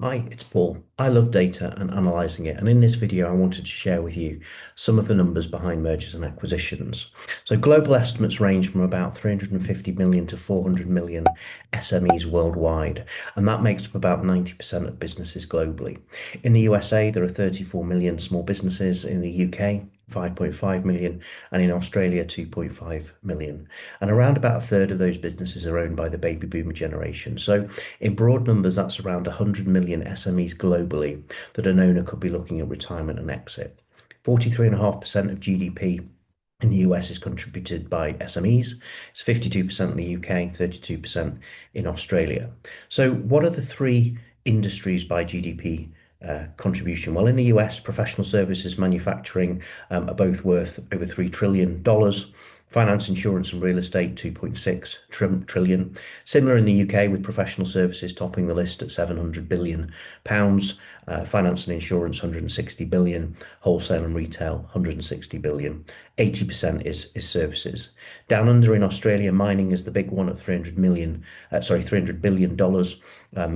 Hi, it's Paul. I love data and analysing it, and in this video, I wanted to share with you some of the numbers behind mergers and acquisitions. So, global estimates range from about 350 million to 400 million SMEs worldwide, and that makes up about 90% of businesses globally. In the USA, there are 34 million small businesses, in the UK, 5.5 million, and in Australia, 2.5 million. And around about a third of those businesses are owned by the baby boomer generation. So, in broad numbers, that's around 100 million SMEs globally that an owner could be looking at retirement and exit. 43.5% of GDP in the US is contributed by SMEs. It's 52% in the UK, 32% in Australia. So, what are the three industries by GDP contribution? Well, in the US, professional services, manufacturing are both worth over $3 trillion. Finance, insurance, and real estate, 2.6 trillion. Similar in the UK, with professional services topping the list at 700 billion pounds. Finance and insurance, 160 billion. Wholesale and retail, 160 billion. 80% is services. Down under in Australia, mining is the big one at 300 billion dollars.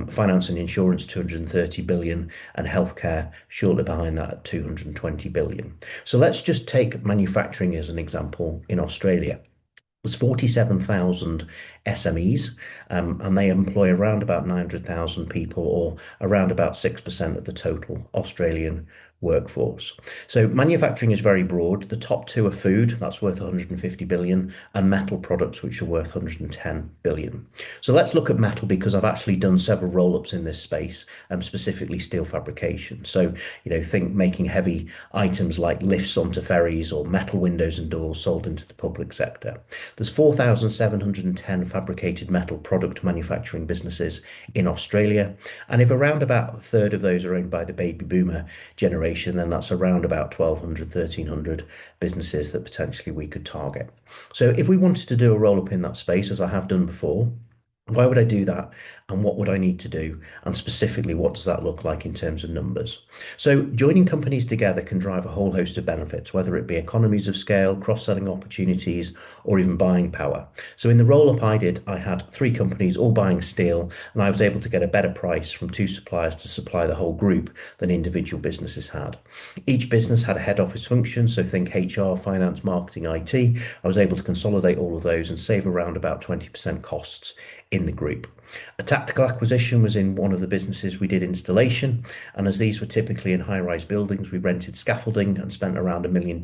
Finance and insurance, 230 billion, and healthcare shortly behind that at 220 billion. So let's just take manufacturing as an example in Australia. There's 47,000 SMEs, and they employ around about 900,000 people, or around about 6% of the total Australian workforce. So manufacturing is very broad. The top two are food, that's worth 150 billion, and metal products, which are worth 110 billion. So let's look at metal because I've actually done several roll-ups in this space, specifically steel fabrication. So, think making heavy items like lifts onto ferries or metal windows and doors sold into the public sector. There's 4,710 fabricated metal product manufacturing businesses in Australia. And if around about a third of those are owned by the baby boomer generation, then that's around about 1,200, 1,300 businesses that potentially we could target. So if we wanted to do a roll up in that space, as I have done before, why would I do that? And what would I need to do? And specifically, what does that look like in terms of numbers? So, joining companies together can drive a whole host of benefits, whether it be economies of scale, cross-selling opportunities, or even buying power. So, in the roll-up I did, I had three companies all buying steel, and I was able to get a better price from two suppliers to supply the whole group than individual businesses had. Each business had a head office function, so think HR, finance, marketing, IT. I was able to consolidate all of those and save around about 20% costs in the group. A tactical acquisition was in one of the businesses we did installation, and as these were typically in high-rise buildings, we rented scaffolding and spent around $1 million.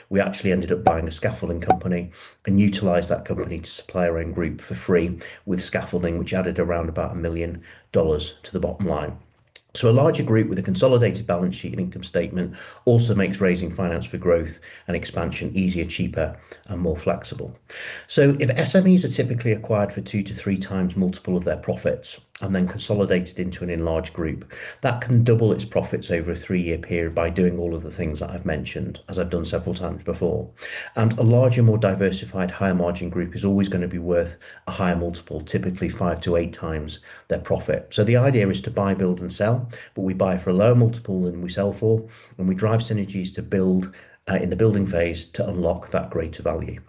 We actually ended up buying a scaffolding company and utilised that company to supply our own group for free with scaffolding, which added around about $1 million to the bottom line. So a larger group with a consolidated balance sheet and income statement also makes raising finance for growth and expansion easier, cheaper, and more flexible. So if SMEs are typically acquired for 2 to 3 times multiple of their profits and then consolidated into an enlarged group, that can double its profits over a 3-year period by doing all of the things that I've mentioned, as I've done several times before. And a larger, more diversified, higher margin group is always going to be worth a higher multiple, typically 5 to 8 times their profit. So the idea is to buy, build, and sell, but we buy for a lower multiple than we sell for, and we drive synergies to build in the building phase to unlock that greater value.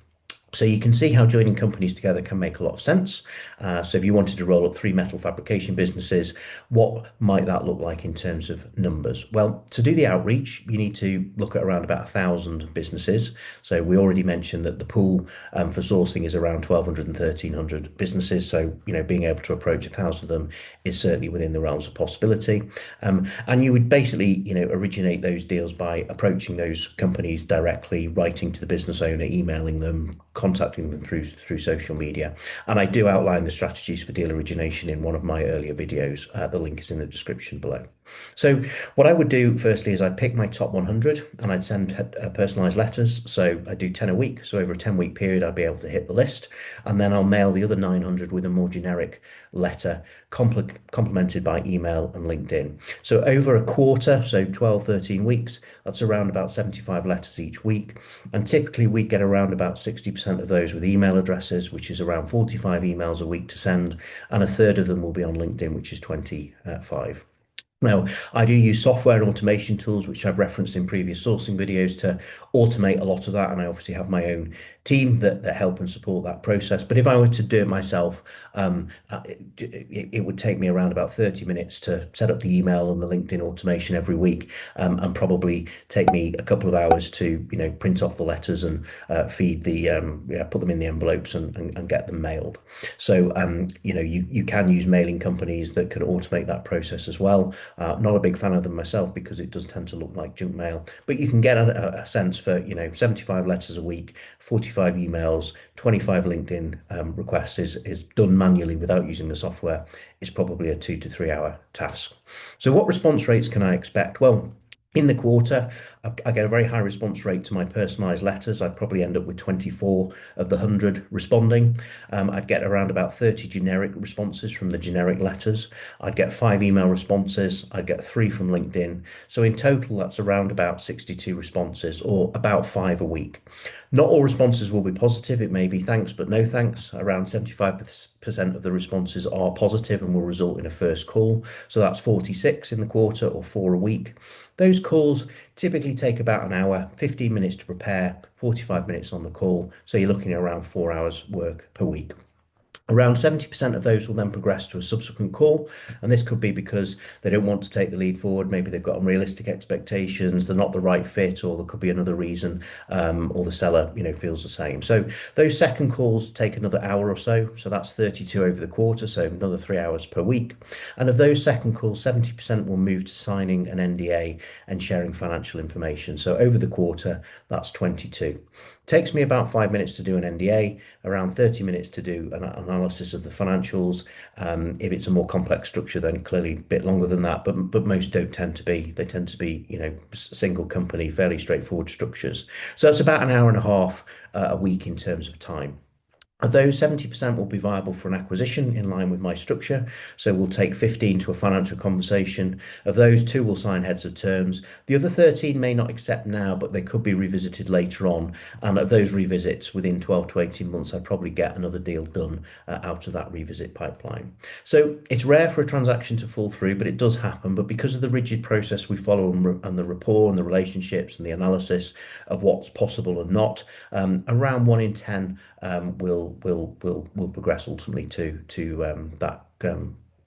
So you can see how joining companies together can make a lot of sense. So if you wanted to roll up three metal fabrication businesses, what might that look like in terms of numbers? Well, to do the outreach, you need to look at around about 1,000 businesses. So we already mentioned that the pool for sourcing is around 1,200 and 1,300 businesses. So, being able to approach 1,000 of them is certainly within the realms of possibility. And you would basically, originate those deals by approaching those companies directly, writing to the business owner, emailing them, contacting them through social media. And I do outline the strategies for deal origination in one of my earlier videos. The link is in the description below. So what I would do firstly is I'd pick my top 100 and I'd send personalized letters. So I do 10 a week. So over a 10-week period, I'd be able to hit the list. And then I'll mail the other 900 with a more generic letter complemented by email and LinkedIn. So over a quarter, so 12, 13 weeks, that's around about 75 letters each week. And typically we get around about 60% of those with email addresses, which is around 45 emails a week to send. And a third of them will be on LinkedIn, which is 25. Now, I do use software and automation tools, which I've referenced in previous sourcing videos, to automate a lot of that. And I obviously have my own team that help and support that process. But if I were to do it myself, it would take me around about 30 minutes to set up the email and the LinkedIn automation every week, and probably take me a couple of hours to, print off the letters and feed yeah, put them in the envelopes and get them mailed. So, you can use mailing companies that can automate that process as well. Not a big fan of them myself because it does tend to look like junk mail, but you can get a sense for, 75 letters a week, 45 emails, 25 LinkedIn requests is done manually without using the software. Is probably a 2 to 3 hour task. So what response rates can I expect? Well, in the quarter, I get a very high response rate to my personalised letters. I'd probably end up with 24 of the 100 responding. I'd get around about 30 generic responses from the generic letters. I'd get 5 email responses. I'd get 3 from LinkedIn. So in total, that's around about 62 responses, or about 5 a week. Not all responses will be positive. It may be thanks, but no thanks. Around 75% of the responses are positive and will result in a first call. So that's 46 in the quarter, or 4 a week. Those calls typically take about an hour, 15 minutes to prepare, 45 minutes on the call. So you're looking at around 4 hours work per week. Around 70% of those will then progress to a subsequent call, and this could be because they don't want to take the lead forward. Maybe they've got unrealistic expectations, they're not the right fit, or there could be another reason, or the seller, feels the same. So those second calls take another hour or so. So that's 32 over the quarter, so another 3 hours per week. And of those second calls, 70% will move to signing an NDA and sharing financial information. So over the quarter, that's 22. Takes me about 5 minutes to do an NDA, around 30 minutes to do an analysis of the financials. If it's a more complex structure, then clearly a bit longer than that, but most don't tend to be. They tend to be, single company, fairly straightforward structures. So that's about an hour and a half a week in terms of time. Of those, 70% will be viable for an acquisition in line with my structure. So we'll take 15 to a financial conversation. Of those, 2 will sign heads of terms. The other 13 may not accept now, but they could be revisited later on. And of those revisits, within 12 to 18 months, I'd probably get another deal done out of that revisit pipeline. So it's rare for a transaction to fall through, but it does happen. But because of the rigid process we follow and the rapport and the relationships and the analysis of what's possible and not, around 1 in 10 will progress ultimately to that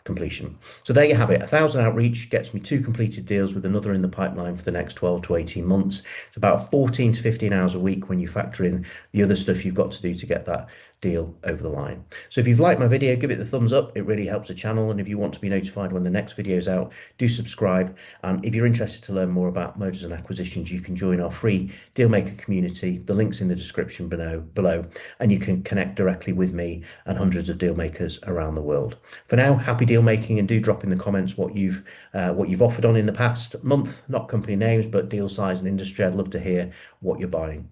completion. So there you have it. 1,000 outreach gets me 2 completed deals with another in the pipeline for the next 12 to 18 months. It's about 14 to 15 hours a week when you factor in the other stuff you've got to do to get that deal over the line. So if you've liked my video, give it the thumbs up. It really helps the channel. And if you want to be notified when the next video is out, do subscribe. And if you're interested to learn more about mergers and acquisitions, you can join our free Dealmaker community. The link's in the description below, and you can connect directly with me and hundreds of deal makers around the world. For now, happy deal making, and do drop in the comments what you've offered on in the past month, not company names, but deal size and industry. I'd love to hear what you're buying.